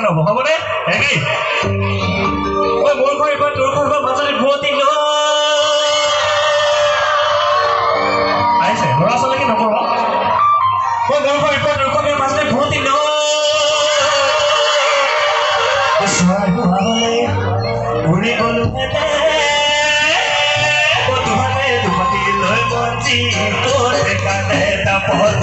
নহ'ব হ'বনে একেই ঐ মোৰ ঘৰ এইবাৰ তোৰ ঘৰ মাজতে ভুৱতী ন আহিছে ল'ৰা ছোৱালীকে নকৰ ঐ মোৰ ঘৰ এইবাৰ তোৰ ঘৰ মাজতে ভুৱতী ন উৰি গলো তোৰ কাৰণে এটা পহৰ